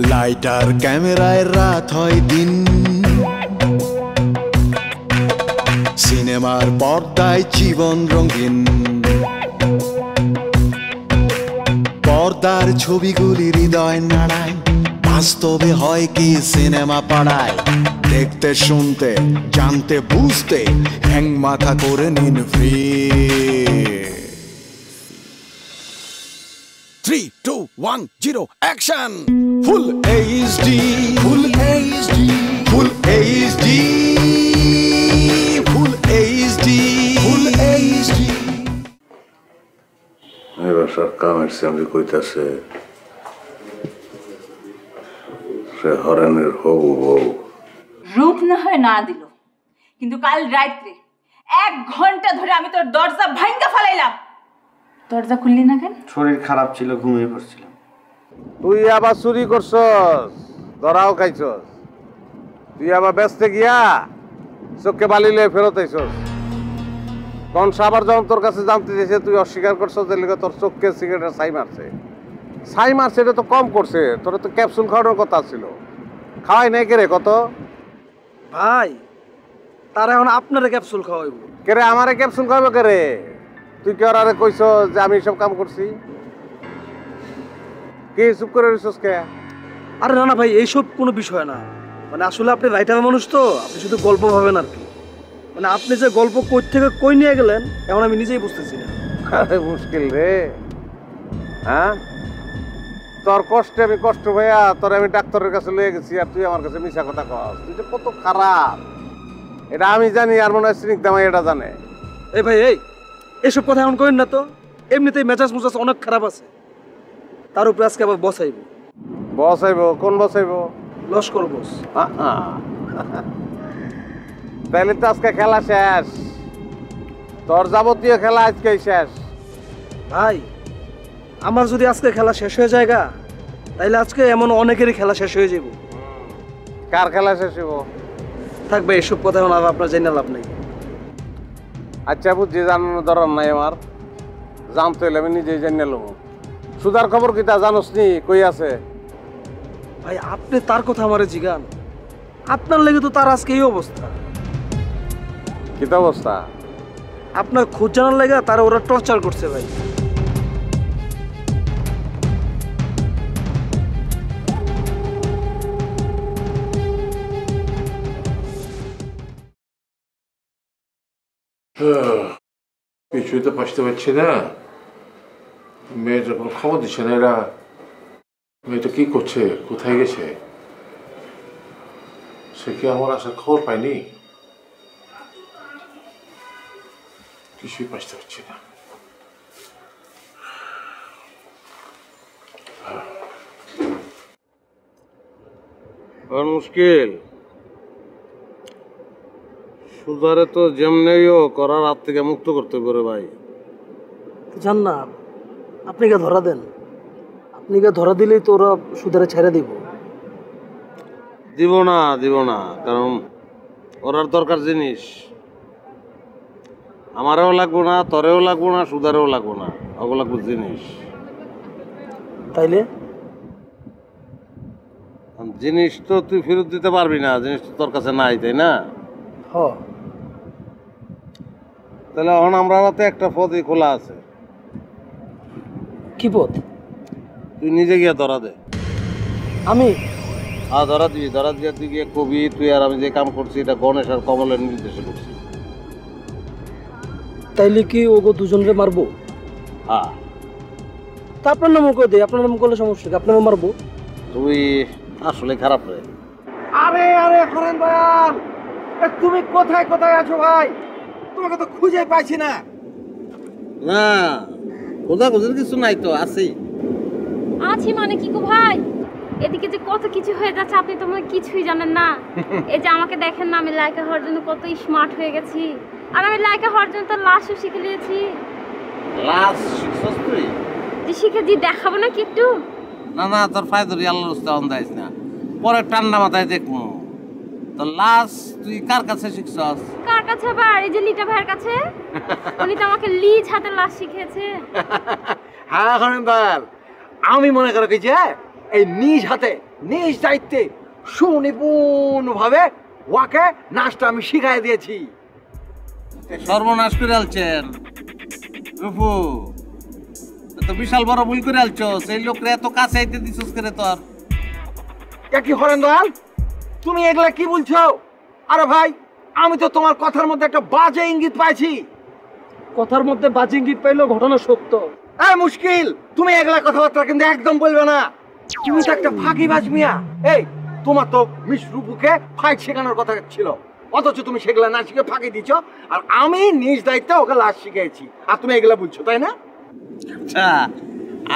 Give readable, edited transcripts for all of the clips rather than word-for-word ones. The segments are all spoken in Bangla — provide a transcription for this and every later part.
লাইটার ক্যামেরায় রাত হয় দিন, সিনেমার পর্দায় জীবন রঙিন। পর্দার ছবিগুলি হৃদয় নাড়ায়, বাস্তবে হয় কি সিনেমা পাড়ায়। দেখতে শুনতে জানতে বুঝতে হ্যাং মাথা করে নিন free. 3, 2, 1, 0 action. Full HD, full HD, full HD, full HD, full HD. এবার সব কামের সামনে কইতাছে সে হরেনের হবু বউ। রূপ না হয় না দিল, কিন্তু কাল রাত্রে 1 ঘন্টা ধরে আমি তোর দরজা ভাঙ্গা ফেলাইলাম, দরজা খুললি না কেন? শরীর খারাপ ছিল, ঘুমিয়ে পড়ছিলাম। তুই আবার চুরি করছস, ধরাও খাইছস। তুই আবার ব্যস্ত গিয়া চোখে বালিলে ফেরত আইছস। কোন সাবার যখন তোর কাছে জানতে চাইছে তুই অস্বীকার করছস, যে লিগে তোর চোখকে সিগারেটের ছাই মারছে। ছাই মারছে এটা তো কম করছে, তোর তো ক্যাপসুল খাওয়ানোর কথা ছিল, খাওয়াই নাই কে রে? কত ভাই, তারা এখন আপনারা ক্যাপসুল খাওয়াইব কে রে? আমারে ক্যাপসুল খাওয়াবে কে রে? তুই কি ওরা কইছ যে আমি সব কাম করছি? কি চুপ করে রইছস কে? আরে না না ভাই, এইসব কোনো বিষয় না। মানে আসলে আপনি রাইটার মানুষ তো, আপনি শুধু গল্প ভাবেন আর কি। মানে আপনি যে গল্প কই থেকে কই নিয়ে গেলেন এখন আমি নিজেই বুঝতেছি না। আরে মুশকিল রে। হ্যাঁ, তোর কষ্টে আমি কষ্ট ভাইয়া তোর আমি ডাক্তারের কাছে লয়ে গেছি, আর তুই আমার কাছে মিছা কথা কস। তুই যে কত খারাপ এটা আমি জানি, আর মনে হয় স্নিগ্ধা মাই এটা জানে। এই ভাই, এইসব কথা এখন কইন না তো। এমনিতেই মেজাজ মুজাজ অনেক খারাপ আছে, তার উপরে আজকে আবার বসাইব। বসাইব? কোন বসাইব? লস্কর বস। তাইলে তো আজকে খেলা শেষ, তোর যাবতীয় খেলা আজকেই শেষ। ভাই, আমার যদি আজকে খেলা শেষ হয়ে যায় তাইলে আজকে এমন অনেকেরই খেলা শেষ হয়ে যাব। কার খেলা শেষ হইব? থাকবে এসব কথা এখন আপনার জেনে লাভ নেই। আচ্ছা বুঝছি, জানানোর দরকার নাই আমার, জানতে হইলে আমি নিজেই জেনে লব। সুধার খবর কি তা জানোস নি? কই আছে? ভাই আপনি তার কথা আমারে জিগান, আপনার লেগে তো তার আজকে এই অবস্থা। কি অবস্থা? আপনার খোঁজ জানার লেগে তারা ওরা টর্চার করছে ভাই। কিছুই তো বুঝতে পারছি না, মেয়ে যখন খবর দিচ্ছে না, এরা মেয়েটা কি করছে, কোথায় গেছে? সে কি আমার আসার খবর পায়নি? কিছুই বুঝতে পারছি না। মুশকিল। সুধারে তো যেমনিও করার হাত থেকে মুক্ত করতে পারে ভাই। জান না, আপনি কে ধরা দেন, আপনি কে ধরা দিলেই তো ওরা সুধারে ছেড়ে দিব। দিব না, কারণ ওরার দরকার জিনিস আমারও লাগবো না, তোরেও লাগবো না, সুধারেও লাগবো না, ওগুলো লাগবো জিনিস। তাইলে জিনিস তো তুই ফেরত দিতে পারবি না, জিনিস তো তোর কাছে নাই, তাই না? তাহলে এখন আমরা হাতে একটা পথই খোলা আছে। কি পথ? তুই নিজে গিয়ে ধরা দে। আমি? ধরা দিবি, ধরা দিয়ে তুই গিয়ে কবি তুই আর আমি যে কাম করছি এটা গণেশ আর কমলের নির্দেশে করছি। তাইলে কি ওগো দুজনকে মারবো? হ্যাঁ। তা আপনার নাম করে দে, আপনার নাম করলে সমস্যা কি? আপনারও মারবো। তুই আসলে খারাপ রে। আরে হরেন ভাই, তুমি কোথায় আছো ভাই? তোমাকে তো খুঁজে পাইছি না। না, খোঁজাখুঁজির কিছু নাই তো, আছি। আছি মানে কি গো ভাই? এদিকে যে কত কিছু হয়ে যাচ্ছে, আপনি তো মনে কিছুই জানেন না। এই যে আমাকে দেখেন না, আমি লাইকা হওয়ার জন্য কত স্মার্ট হয়ে গেছি, আর আমি লাইকা হওয়ার জন্য তো লাশও শিখে নিয়েছি। লাশ শিখছস তুই? যে শিখেছি, দেখাবো না কি একটু? না, তোর ফায়দা আল্লাহর রাস্তায় অন্দাইস না, পরে ঠান্ডা মাথায় দেখবো। তো লাশ তুই কার কাছে শিখছস? কার কাছে আবার? এই যে লিটা ভাইয়ের কাছে। উনি তো আমাকে লিজ হাতে লাশ শিখিয়েছে। হ্যাঁ হরেন ভাই, আমি মনে করে কি যে এই নিজ হাতে নিজ দায়িত্বে সুনিপুণভাবে ওয়াকে নাচটা আমি শিখাই দিয়েছি। সর্বনাশ করে আলছেন রূপু, তো বিশাল বড় ভুল করে আলছো। সেই লোকরে এত কাছে আইতে দিছস করে তোর। কি হরেন দয়াল, তুমি এগুলা কি বলছো? আরে ভাই, আমি তো তোমার কথার মধ্যে একটা বাজে ইঙ্গিত পাইছি। কথার মধ্যে বাজে ইঙ্গিত পাইলেও ঘটনা সত্য। মুশকিল, তুমি এগুলা কথাবার্তা কিন্তু একদম বলবে না। তুমি তো একটা ফাঁকিবাজ মিয়া। এই তোমার তো মিস রূপুকে ফাইট শেখানোর কথা ছিল, অথচ তুমি সেগুলা না শিখে ফাঁকি দিচ্ছ। আর আমি নিজ দায়িত্বে ওকে লাশ শিখেছি, আর তুমি এগুলা বলছো, তাই না? আচ্ছা,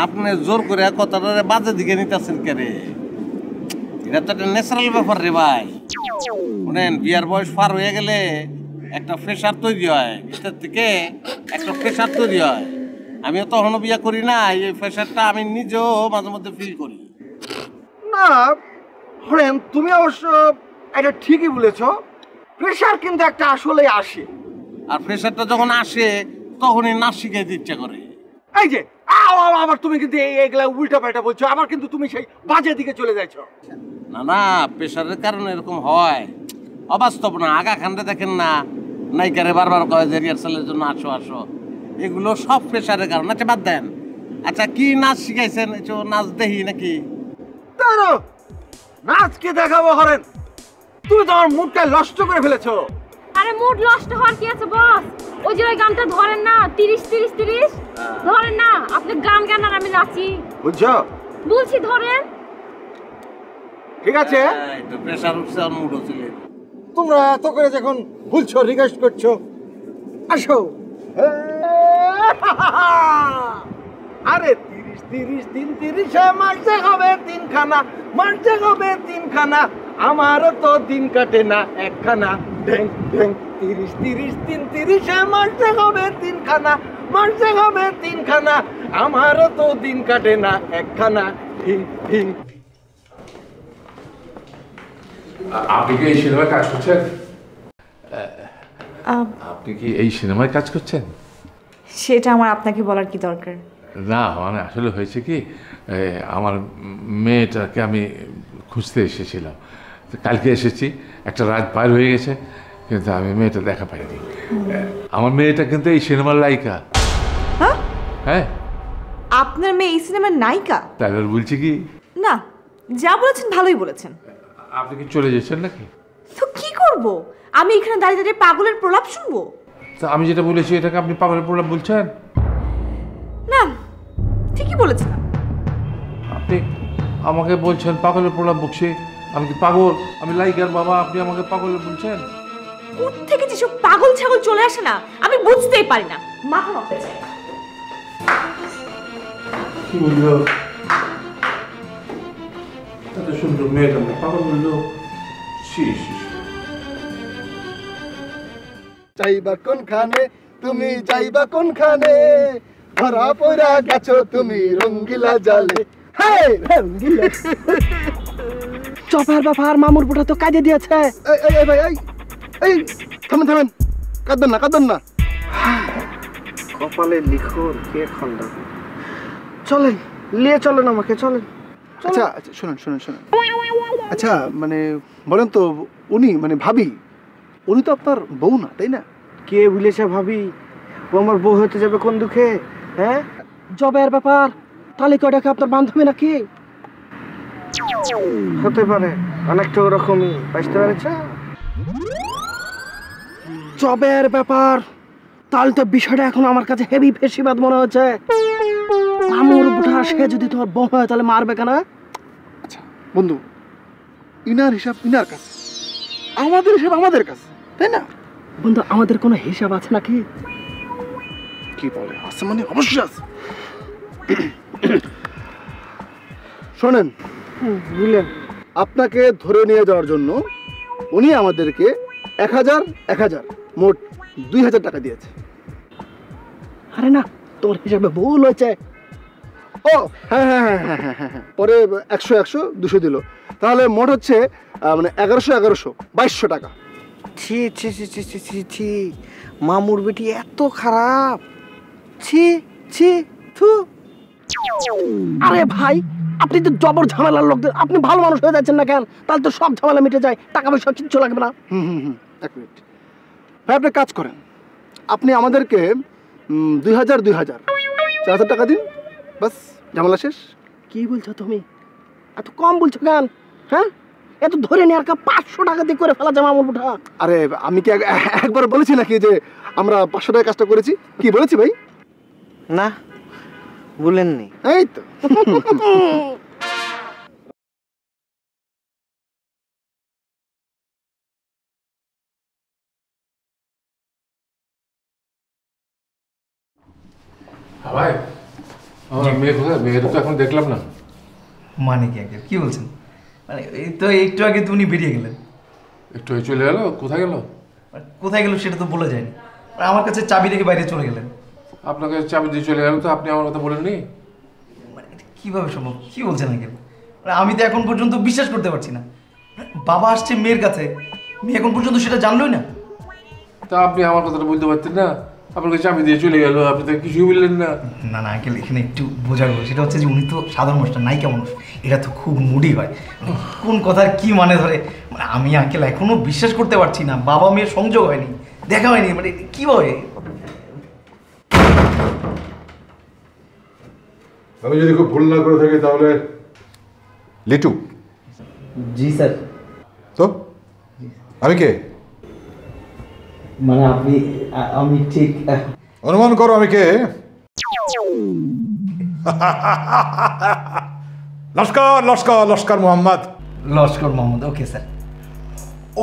আপনি জোর করে কথাটা বাজে দিকে নিতেছেন কে রে? এটা তো একটা ন্যাচারাল ব্যাপার রে ভাই। শুনেন, বিয়ার বয়স পার হয়ে গেলে একটা প্রেশার তৈরি হয়, ভিতর থেকে একটা প্রেশার তৈরি হয়। আমিও তখনও বিয়া করি না, এই প্রেশারটা আমি নিজেও মাঝে মধ্যে ফিল করি। না হরেন, তুমি অবশ্য এটা ঠিকই বলেছ, প্রেশার কিন্তু একটা আসলে আসে। আর প্রেশারটা যখন আসে তখনই নাচ শিখাইতে ইচ্ছা করে। এই যে আবার তুমি কিন্তু এইগুলা উল্টা পাল্টা বলছো, আবার কিন্তু তুমি সেই বাজে দিকে চলে যাচ্ছো। না না, প্রেশারের কারণে এরকম হয়, অবাস্তব না। আগা খানতে দেখেন না, নায়িকারে বারবার কয় যে রিহার্সালের জন্য আসো আসো, এগুলো সব প্রেশারের কারণ। আচ্ছা বাদ দেন, আচ্ছা কি নাচ শিখাইছেন? একটু নাচ দেখি নাকি? তারও নাচকে দেখাবো হরেন, তুমি তো আমার মুডটা নষ্ট করে ফেলেছো। আরে মুড নষ্ট হওয়ার কি আছে বস? ওই যে ওই গানটা ধরেন না, 30-30-30 ধরেন না। আপনি গান গান আর আমি নাচি, বুঝছো? বলছি ধরেন। ঠিক আছে, এই তো প্রেশার উঠছে আর মুড হচ্ছে। তোমরা এত করে যখন বলছো, রিকোয়েস্ট করছো, আসো। আরে 30-30-30 মারতে হবে তিনখানা, মারতে হবে তিনখানা, আমারও তো দিন কাটে না একখানা। ঢেং ঢেং 30-30-30 মারতে হবে তিনখানা, মারতে হবে তিনখানা, আমারও তো দিন কাটে না একখানা। ঢিং ঢিং। আপনি কি এই সিনেমায় কাজ করছেন? আপনি কি এই সিনেমায় কাজ করছেন? সেটা আমার আপনাকে বলার কি দরকার? না, মানে আসলে হয়েছে কি, আমার মেয়েটাকে আমি খুঁজতে এসেছিলাম। তো কালকে এসেছি, একটা রাত পার হয়ে গেছে, কিন্তু আমি মেয়েটা দেখা পাইনি। আমার মেয়েটা কিন্তু এই সিনেমার নায়িকা। হ্যাঁ, আপনার মেয়ে এই সিনেমার নায়িকা? তাই বলছি কি? না, যা বলেছেন ভালোই বলেছেন। আপনি কি চলে যাচ্ছেন নাকি? তো কি করব? আমি এখানে দাঁড়িয়ে দাঁড়িয়ে পাগলের প্রলাপ শুনবো? তো আমি যেটা বলেছি এটাকে আপনি পাগলের প্রলাপ বলছেন? না, ঠিকই বলেছেন। আপনি আমাকে বলছেন পাগলের প্রলাপ বকছে? আমি কি পাগল? আমি লাইকার বাবা, আপনি আমাকে পাগল বলছেন? কোত্থেকে যেসব পাগল ছাগল চলে আসে না, আমি বুঝতেই পারি না। মাথা নষ্ট হয়ে যায়। কি বললো? এত সুন্দর মেয়েটা পাগল বললো? যাইবা কোনখানে তুমি, যাইবা কোনখানে, ধরা পড়া গেছো তুমি রঙ্গিলা জালে। চপার বাপার মামুর বুড়া তো কাজে দিয়েছে। এই ভাই, এই থামেন থামেন, কাঁদবেন না কাঁদবেন না। কপালে লিখুন কে খন্ডা। চলেন, নিয়ে চলেন আমাকে, চলেন। আচ্ছা আচ্ছা, শুনুন শুনুন শুনুন। আচ্ছা মানে বলেন তো, উনি মানে ভাবি, উনি তো আপনার বউ না, তাই না? কে ভুলেছে ভাবি? ও আমার বউ হতে যাবে কোন দুঃখে? হ্যাঁ, জবের ব্যাপার। তাহলে কি ওটাকে আপনার বান্ধবী নাকি? হতে পারে, অনেকটা ওরকমই, বুঝতে পেরেছে? জবের ব্যাপার। তাহলে তো বিষয়টা এখন আমার কাছে হেভি ফেসিবাদ মনে হচ্ছে। মামুর বুড়া সে যদি তোমার বউ হয় তাহলে মারবে কেন? আচ্ছা বন্ধু, ইনার হিসাব ইনার কাছে, আমাদের হিসাব আমাদের কাছে, তাই না? বন্ধু, আমাদের কোনো হিসাব আছে নাকি? কি বলে আছে? মানে অবশ্যই আছে। শোনেন, বুঝলেন, আপনাকে ধরে নিয়ে যাওয়ার জন্য উনি আমাদেরকে 1000 মোট 2000 টাকা দিয়েছে। আরে না, তোর হিসাবে ভুল হয়েছে। ও হ্যাঁ হ্যাঁ হ্যাঁ হ্যাঁ হ্যাঁ হ্যাঁ, পরে 100 200 দিল, তাহলে মোট হচ্ছে মানে 1100 টাকা। ছি ছি ছি ছি ছি ছি ছি, মামুর বেটি এত খারাপ? ছি ছি থু। আরে ভাই, আপনি তো জবর ঝামেলার লোকদের, আপনি ভালো মানুষ হয়ে যাচ্ছেন না কেন? তাহলে তো সব ঝামেলা মিটে যায়, টাকা পয়সা কিচ্ছু লাগবে না। এক মিনিট ভাই, আপনি কাজ করেন, আপনি আমাদেরকে 2000 4000 টাকা দিন, বাস ঝামেলা শেষ। কি বলছো তুমি? এত কম বলছো কেন? হ্যাঁ, এত ধরে নিয়ে আর 500 টাকা দিয়ে করে ফেলা জামা উঠা। আরে আমি কি একবার বলেছি নাকি যে আমরা 500 টাকা কাজটা করেছি? কি বলেছি ভাই? না বলেননি। এই তো ভাই, আমার মেয়ে কোথায়? মেয়ের তো এখন দেখলাম না। মানে কি আঙ্কেল, কি বলছেন? মানে এই তো একটু আগে তো উনি বেরিয়ে গেলেন। একটু চলে গেল? কোথায় গেল? কোথায় গেল সেটা তো বলা যায়নি। আমার কাছে চাবি রেখে বাইরে চলে গেলেন। আপনাকে চাবি দিয়ে চলে গেল, তো আপনি আমার কথা বলেননি? মানে কিভাবে সম্ভব? কি বলছেন আঙ্কেল? আমি তো এখন পর্যন্ত বিশ্বাস করতে পারছি না। বাবা আসছে মেয়ের কাছে, মেয়ে এখন পর্যন্ত সেটা জানলোই না। তা আপনি আমার কথাটা বলতে পারতেন না? আপনাকে চাবি দিয়ে চলে গেল, আপনি তো কিছুই বললেন না। না না আঙ্কেল, এখানে একটু বোঝার, সেটা হচ্ছে যে উনি তো সাধারণ মানুষ, নায়িকা মানুষ, এটা তো খুব মুডি হয়, কোন কথার কি মানে ধরে। মানে আমি আঙ্কেল এখনো বিশ্বাস করতে পারছি না, বাবা মেয়ের সংযোগ হয়নি, দেখা হয়নি, মানে কীভাবে? আমি যদি খুব ভুল না করে থাকি তাহলে লিটু। জি স্যার। তো আমি কে? মানে আমি ঠিক অনুমান করো আমি কে? Laskar Laskar Laskar Mohammad. Laskar Mohammad, okay sir.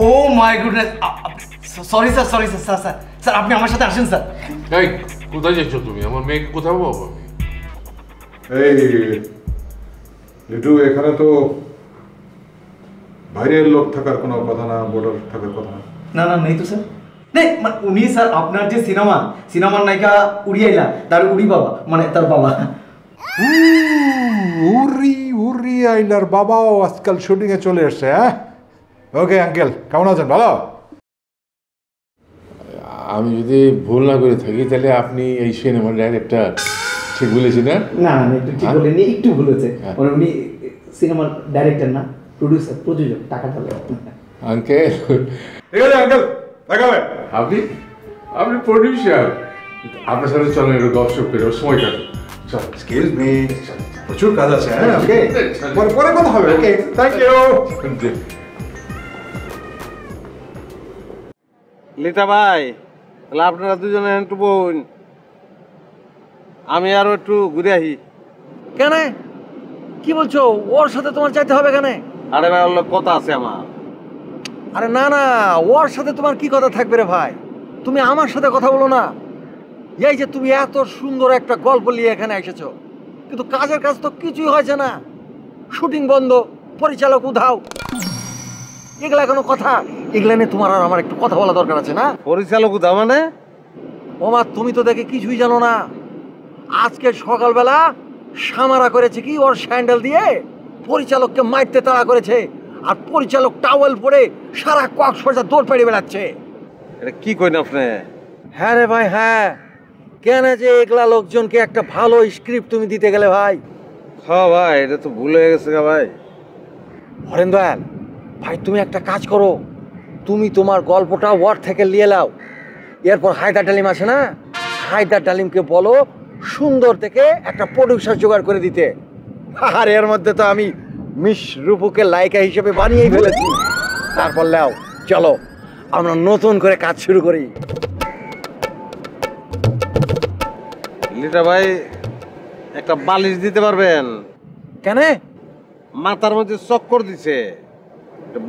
Oh my goodness, sorry sir, sorry sir. Sir sir sir আপনি আমার সাথে আসেন স্যার। এই কোথায় যাচ্ছ তুমি? আমার মেয়েকে কোথাও পাবো আমি? এই লিটু, এখানে তো বাইরের লোক থাকার কোনো কথা না, বর্ডার থাকার কথা না। না না, নেই তো স্যার, নেই। মানে উনি স্যার আপনার যে সিনেমার নায়িকা উড়িয়াইলা, তার উড়ি বাবা, মানে তার বাবা। উরি আইলার বাবাও আজকাল শুটিং এ চলে এসছে। হ্যাঁ, ওকে আঙ্কেল, কেমন আছেন? ভালো? আমি যদি ভুল না করে থাকি তাহলে আপনি এই সিনেমার ডাইরেক্টর, ঠিক বলেছি না? না না, একটু ঠিক বলেনি, একটু ভুল হয়েছে। উনি সিনেমার ডাইরেক্টর না, প্রোডিউসার, প্রযোজক, টাকা ঢালে। আঙ্কেল, ঠিক আছে আঙ্কেল, দেখাবে। আপনি প্রডিউসার, আপনার সাথে চলেন একটু গপসপ করে সময় কাটুন। চল। এক্সকিউজ মি, প্রচুর কাজ আছে। হ্যাঁ, ওকে, পরে কথা হবে। ওকে, থ্যাংক ইউ। লিটা ভাই, তাহলে আপনারা দুজনে একটু বোন, আমি আরো একটু ঘুরে আসি। কেন? কি বলছো? ওর সাথে তোমার চাইতে হবে কেন? আরে ভাই, ওর কথা আছে আমার। আরে না না, ওর সাথে তোমার কি কথা থাকবে রে ভাই? তুমি আমার সাথে কথা বলো না। এই যে তুমি এত সুন্দর একটা গল্প নিয়ে এখানে এসেছো, কিন্তু কাজের কাজ তো কিছুই হয়েছে না। শুটিং বন্ধ, পরিচালক উধাও, এগুলা কোনো কথা? এগুলা নিয়ে তোমার আর আমার একটু কথা বলা দরকার আছে না? পরিচালক উধাও মানে? ওমা, তুমি তো দেখে কিছুই জানো না। আজকে সকালবেলা সামারা করেছে কি, ওর স্যান্ডেল দিয়ে পরিচালককে মারতে তাড়া করেছে, আর পরিচালক টাওয়েল পরে সারা কক্সবাজার দৌড় পেড়ে বেড়াচ্ছে। এটা কি কইন আপনি? হ্যাঁ রে ভাই, হ্যাঁ। কেন যে এগুলা লোকজনকে একটা ভালো স্ক্রিপ্ট তুমি দিতে গেলে ভাই? হ্যাঁ ভাই, এটা তো ভুল হয়ে গেছে ভাই। হরেন দয়াল ভাই, তুমি একটা কাজ করো, তুমি তোমার গল্পটা ওয়ার্ড থেকে নিয়ে নাও, এরপর হায়দার ডালিম আছে না, হায়দার ডালিমকে বলো সুন্দর থেকে একটা প্রডিউসার জোগাড় করে দিতে। আর এর মধ্যে তো আমি মিস রূপুকে লায়িকা হিসেবে বানিয়েই ফেলেছি। তারপর নাও, চলো আমরা নতুন করে কাজ শুরু করি। লিটা ভাই, একটা বালিশ দিতে পারবেন? কেন? মাথার মধ্যে চক্কর দিছে,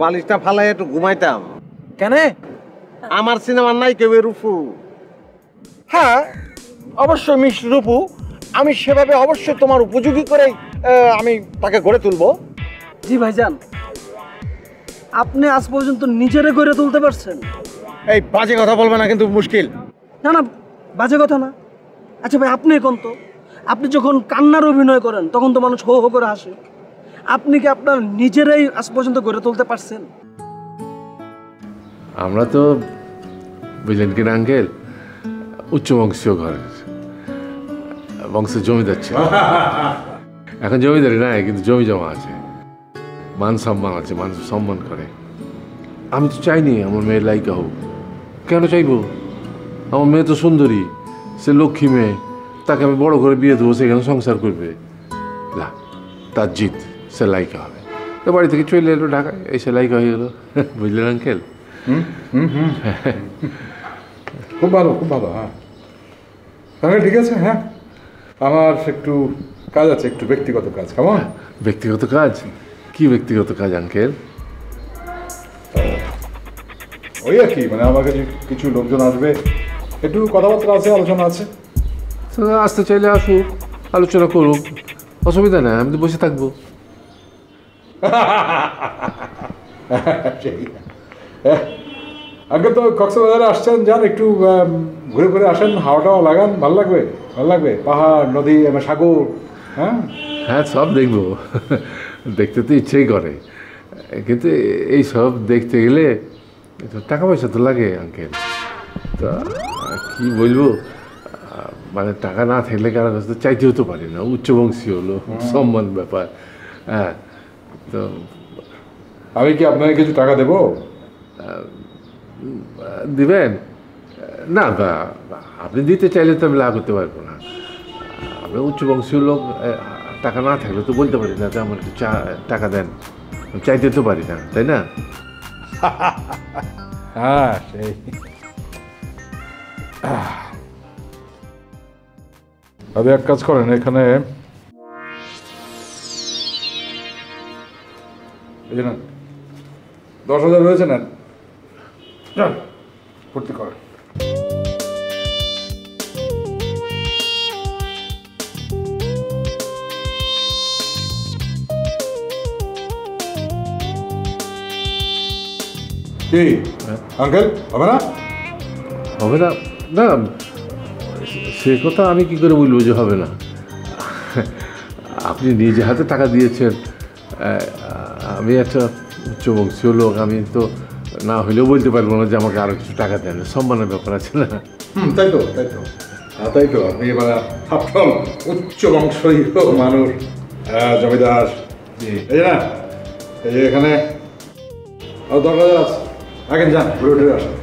বালিশটা ফালাই একটু ঘুমাইতাম। কেন? আমার সিনেমার নাই কেউ রূপু। হ্যাঁ অবশ্যই মিস রূপু, আমি সেভাবে অবশ্যই তোমার উপযোগী করেই আমি তাকে গড়ে তুলবো। জি ভাইজান, আপনি আজ পর্যন্ত নিজেরে গড়ে তুলতে পারছেন? এই বাজে কথা বলবে না কিন্তু, মুশকিল। না না, বাজে কথা না। আচ্ছা ভাই, আপনি কোন তো, আপনি যখন কান্নার অভিনয় করেন তখন তো মানুষ হো হো করে হাসে। আপনি কি আপনার নিজেরাই আজ পর্যন্ত গড়ে তুলতে পারছেন? আমরা তো বুঝলেন কিনা আঙ্কেল, উচ্চ বংশীয় ঘরের, বংশের জমিদার ছিল। এখন জমিদারি নাই, কিন্তু জমি জমা আছে, মান সম্মান আছে, মানুষ সম্মান করে। আমি তো চাইনি আমার মেয়ের লাইকা হোক। কেন চাইবো? আমার মেয়ে তো সুন্দরী, সে লক্ষ্মী মেয়ে, তাকে আমি বড় করে বিয়ে দেবো, সেখানে সংসার করবে। না, তার জিদ, সে লাইকা হবে। তো বাড়ি থেকে চলে এলো ঢাকায়, এসে লাইকা হয়ে গেলো। বুঝলেন আঙ্কেল? খুব ভালো, খুব ভালো। হ্যাঁ তাহলে ঠিক আছে। হ্যাঁ আমার একটু কাজ আছে, একটু ব্যক্তিগত কাজ। কেমন? ব্যক্তিগত কাজ? কি ব্যক্তিগত কাজ আঙ্কেল? ওই আর কি, মানে আমার কাছে কিছু লোকজন আসবে, একটু কথাবার্তা আছে, আলোচনা আছে। তো আসতে চাইলে আসুক, আলোচনা করুক, অসুবিধা নেই, আমি তো বসে থাকবো। আগে তো কক্সবাজারে আসছেন, যান একটু ঘুরে ঘুরে আসেন, হাওয়া টাওয়া লাগান, ভালো লাগবে, ভালো লাগবে। পাহাড়, নদী, সাগর। হ্যাঁ হ্যাঁ, সব দেখবো, দেখতে তো ইচ্ছেই করে, কিন্তু এই সব দেখতে গেলে টাকা পয়সা তো লাগে আঙ্কেল। তা কি বলবো, মানে টাকা না থাকলে কারো কাছে তো চাইতেও তো পারি না, উচ্চবংশী হলো, সম্মান ব্যাপার। হ্যাঁ, তো আমি কি আপনাকে কিছু টাকা দেবো? দিবেন? না, আপনি দিতে চাইলে তো আমি লাভ করতে পারবো না। আমি উচ্চবংশীয় লোক, টাকা না থাকলে তো বলতে পারি না যে আমার একটু টাকা দেন, চাইতে তো পারি না, তাই না? হ্যাঁ সেই। আপনি এক কাজ করেন, এখানে এই যে 10,000 রয়েছে, নেন, যান ভর্তি করেন। কি আঙ্কেল, হবে না? হবে না? না, সে কথা আমি কি করে বলবো যে হবে না? আপনি নিজে হাতে টাকা দিয়েছেন, আমি একটা উচ্চবংশীয় লোক, আমি তো না হলেও বলতে পারবো না যে আমাকে আরো কিছু টাকা দেন, সম্মানের ব্যাপার আছে না? তাই তো, তাই তো, তাই তো। আপনি এবার আপনার উচ্চ বংশীয় মানুষ, জমিদার, এই না, এই যে এখানে আরো 10,000 আছে, আগে যান, ঘুরে ঘুরে আসেন।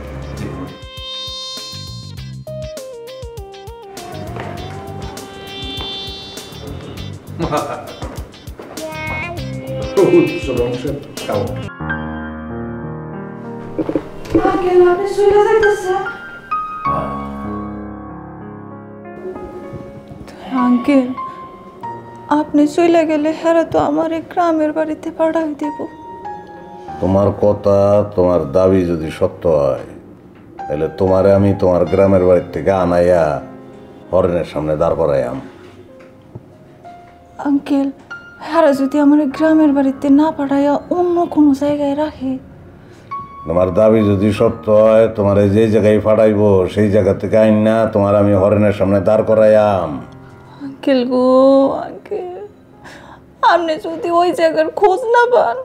উচ্চ বংশের কেমন? আঙ্কেল, আপনি চলে গেলে হেরা তো আমার এই গ্রামের বাড়িতে পাঠাই দেব। তোমার কথা, তোমার দাবি যদি সত্য হয়, তাহলে তোমারে আমি তোমার গ্রামের বাড়ির থেকে আনাইয়া হরেনের সামনে দাঁড় করাইয়াম। আঙ্কেল, হেরা যদি আমার গ্রামের বাড়িতে না পাঠাইয়া অন্য কোনো জায়গায় রাখে? তোমার দাবি যদি সত্য হয়, তোমার যে জায়গায় পাঠাইবো সেই জায়গা থেকে আইন না তোমার আমি হরেনের সামনে দাঁড় করাইয়াম। আঙ্কেল গো, আঙ্কেল, আপনি যদি ওই জায়গার খোঁজ না পান,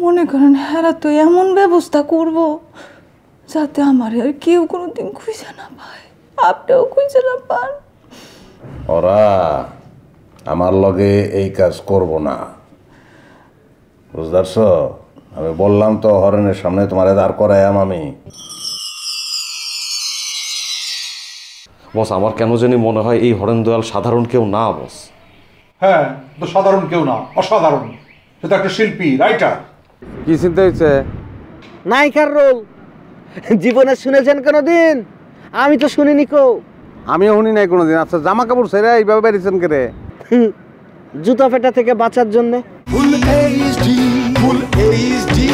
মনে করেন হেরা তো এমন ব্যবস্থা করব যাতে আমার আর কেউ কোনোদিন খুঁজে না পায়, আপনিও খুঁজে না পান। ওরা আমার লগে এই কাজ করব না, বুঝতে পারছো? আমি বললাম তো হরেনের সামনে তোমারে দাঁড় করাইয়াম আমি। বস, আমার কেন জানি মনে হয় এই হরেন দয়াল সাধারণ কেউ না বস। হ্যাঁ, তো সাধারণ কেউ না, অসাধারণ। সে তো একটা শিল্পী, রাইটার। কি চিন্তা হয়েছে? নায়িকার রোল জীবনে শুনেছেন কোনোদিন? আমি তো শুনিনি কেউ। আমিও শুনি নাই কোনোদিন। আচ্ছা, জামা কাপড় ছেড়ে এইভাবে বেরিয়েছেন কে রে? জুতা পেটা থেকে বাঁচার জন্যে। Full HD